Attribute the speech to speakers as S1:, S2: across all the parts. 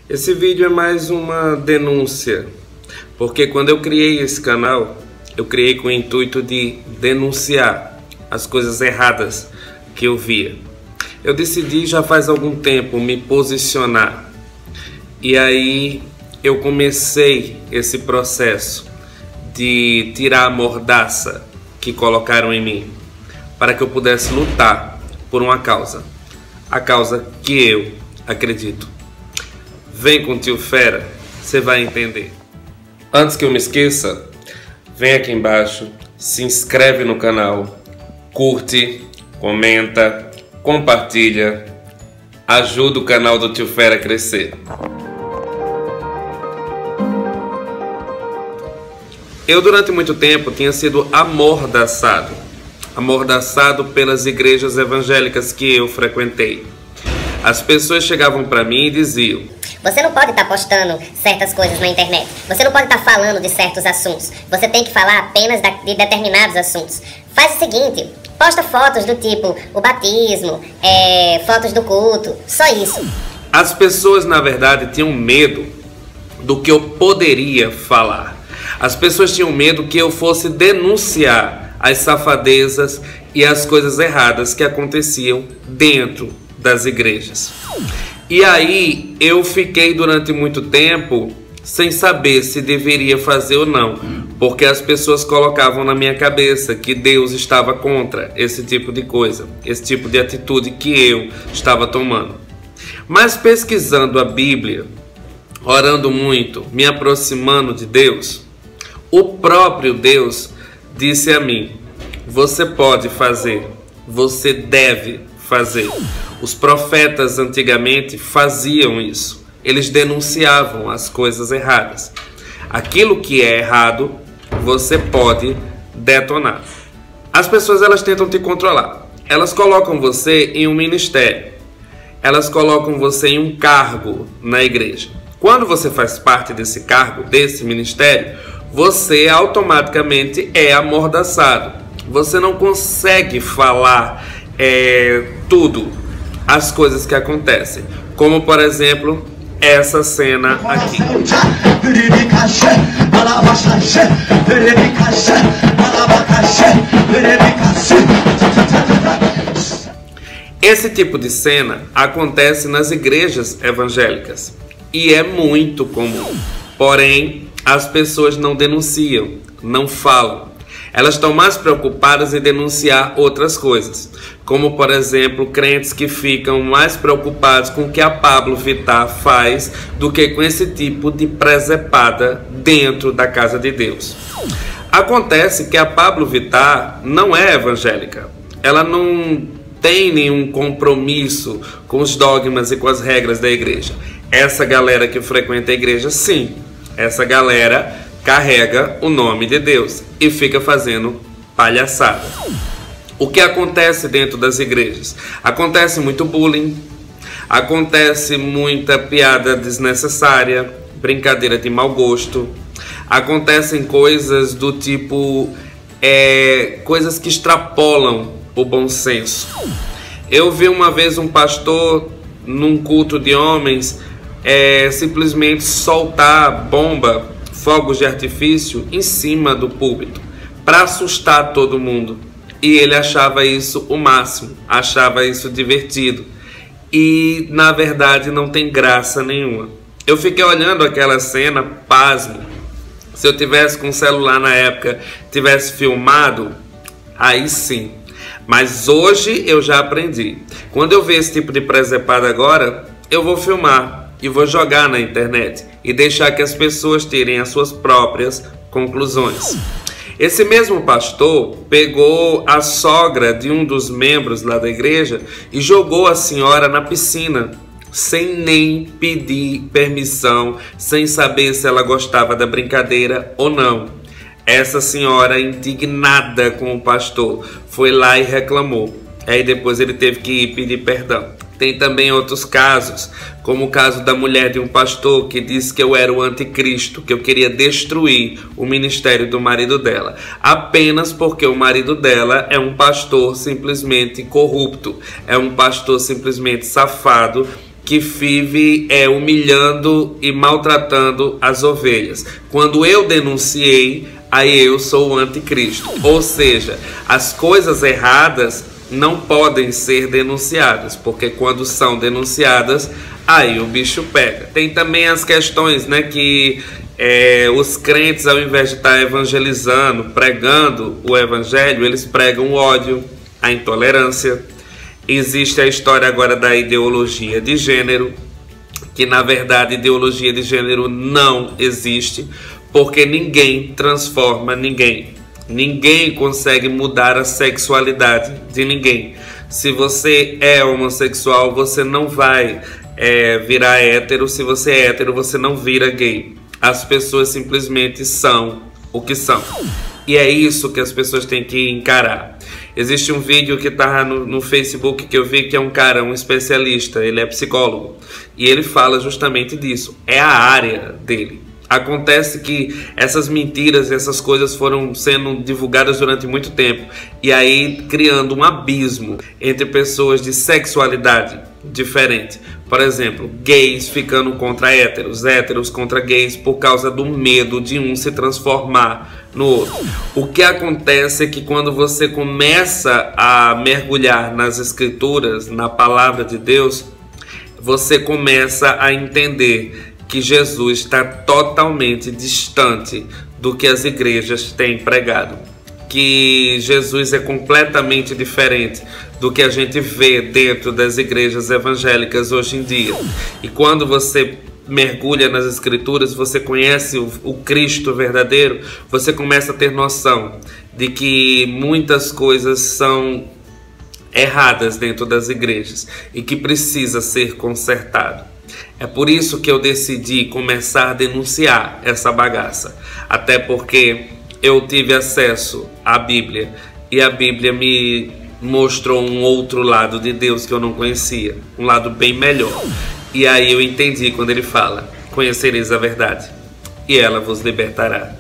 S1: Esse vídeo é mais uma denúncia, porque quando eu criei esse canal, eu criei com o intuito de denunciar as coisas erradas que eu via. Eu decidi já faz algum tempo me posicionar, e aí eu comecei esse processo de tirar a mordaça que colocaram em mim, para que eu pudesse lutar por uma causa, a causa que eu acredito. Vem com o Tio Fera, você vai entender. Antes que eu me esqueça, vem aqui embaixo, se inscreve no canal, curte, comenta, compartilha, ajuda o canal do Tio Fera a crescer. Eu durante muito tempo tinha sido amordaçado pelas igrejas evangélicas que eu frequentei. As pessoas chegavam para mim e diziam:
S2: você não pode estar postando certas coisas na internet. Você não pode estar falando de certos assuntos. Você tem que falar apenas de determinados assuntos. Faz o seguinte, posta fotos do tipo o batismo, fotos do culto, só isso.
S1: As pessoas, na verdade, tinham medo do que eu poderia falar. As pessoas tinham medo que eu fosse denunciar as safadezas e as coisas erradas que aconteciam dentro das igrejas. E aí eu fiquei durante muito tempo sem saber se deveria fazer ou não, porque as pessoas colocavam na minha cabeça que Deus estava contra esse tipo de coisa, esse tipo de atitude que eu estava tomando. Mas pesquisando a Bíblia, orando muito, me aproximando de Deus, o próprio Deus disse a mim: você pode fazer, você deve fazer. Os profetas antigamente faziam isso. Eles denunciavam as coisas erradas. Aquilo que é errado, você pode detonar. As pessoas, elas tentam te controlar. Elas colocam você em um ministério. Elas colocam você em um cargo na igreja. Quando você faz parte desse cargo, desse ministério, você automaticamente é amordaçado. Você não consegue falar tudo, as coisas que acontecem, como por exemplo essa cena aqui. Esse tipo de cena acontece nas igrejas evangélicas e é muito comum, porém as pessoas não denunciam, não falam. Elas estão mais preocupadas em denunciar outras coisas, como por exemplo crentes que ficam mais preocupados com o que a Pablo Vittar faz do que com esse tipo de presepada dentro da casa de Deus. Acontece que a Pablo Vittar não é evangélica, ela não tem nenhum compromisso com os dogmas e com as regras da igreja. Essa galera que frequenta a igreja, sim, essa galera carrega o nome de Deus e fica fazendo palhaçada. O que acontece dentro das igrejas? Acontece muito bullying, acontece muita piada desnecessária, brincadeira de mau gosto, acontecem coisas do tipo, coisas que extrapolam o bom senso. Eu vi uma vez um pastor num culto de homens simplesmente soltar bomba, fogos de artifício em cima do púlpito para assustar todo mundo, e ele achava isso o máximo, achava isso divertido, e na verdade não tem graça nenhuma. Eu fiquei olhando aquela cena pasmo. Se eu tivesse com o celular na época, tivesse filmado, aí sim. Mas hoje eu já aprendi, quando eu ver esse tipo de presepada agora, eu vou filmar e vou jogar na internet e deixar que as pessoas tirem as suas próprias conclusões. Esse mesmo pastor pegou a sogra de um dos membros lá da igreja e jogou a senhora na piscina, sem nem pedir permissão, sem saber se ela gostava da brincadeira ou não. Essa senhora, indignada com o pastor, foi lá e reclamou. Aí depois ele teve que ir pedir perdão. Tem também outros casos, como o caso da mulher de um pastor que disse que eu era o anticristo, que eu queria destruir o ministério do marido dela, apenas porque o marido dela é um pastor simplesmente corrupto, é um pastor simplesmente safado que vive humilhando e maltratando as ovelhas. Quando eu denunciei, aí eu sou o anticristo. Ou seja, as coisas erradas não podem ser denunciadas, porque quando são denunciadas, aí o bicho pega. Tem também as questões, né, que os crentes, ao invés de estar evangelizando, pregando o evangelho, eles pregam o ódio, a intolerância. Existe a história agora da ideologia de gênero, que na verdade ideologia de gênero não existe, porque ninguém transforma ninguém. Ninguém consegue mudar a sexualidade de ninguém. Se você é homossexual, você não vai virar hétero. Se você é hétero, você não vira gay. As pessoas simplesmente são o que são. E é isso que as pessoas têm que encarar. Existe um vídeo que tá no Facebook que eu vi, que é um cara, um especialista, ele é psicólogo. E ele fala justamente disso. É a área dele. Acontece que essas mentiras, essas coisas foram sendo divulgadas durante muito tempo, e aí criando um abismo entre pessoas de sexualidade diferente. Por exemplo, gays ficando contra héteros, héteros contra gays, por causa do medo de um se transformar no outro. O que acontece é que quando você começa a mergulhar nas escrituras, na palavra de Deus, você começa a entender que Jesus está totalmente distante do que as igrejas têm pregado. Que Jesus é completamente diferente do que a gente vê dentro das igrejas evangélicas hoje em dia. E quando você mergulha nas escrituras, você conhece o Cristo verdadeiro, você começa a ter noção de que muitas coisas são erradas dentro das igrejas e que precisa ser consertado. É por isso que eu decidi começar a denunciar essa bagaça. Até porque eu tive acesso à Bíblia e a Bíblia me mostrou um outro lado de Deus que eu não conhecia, um lado bem melhor. E aí eu entendi quando ele fala: conhecereis a verdade e ela vos libertará.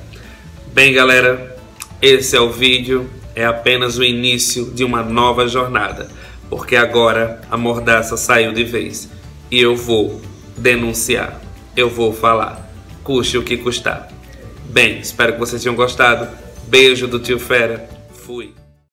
S1: Bem, galera, esse é o vídeo, é apenas o início de uma nova jornada, porque agora a mordaça saiu de vez e eu vou denunciar, eu vou falar, custe o que custar. Bem, espero que vocês tenham gostado. Beijo do Tio Fera. Fui.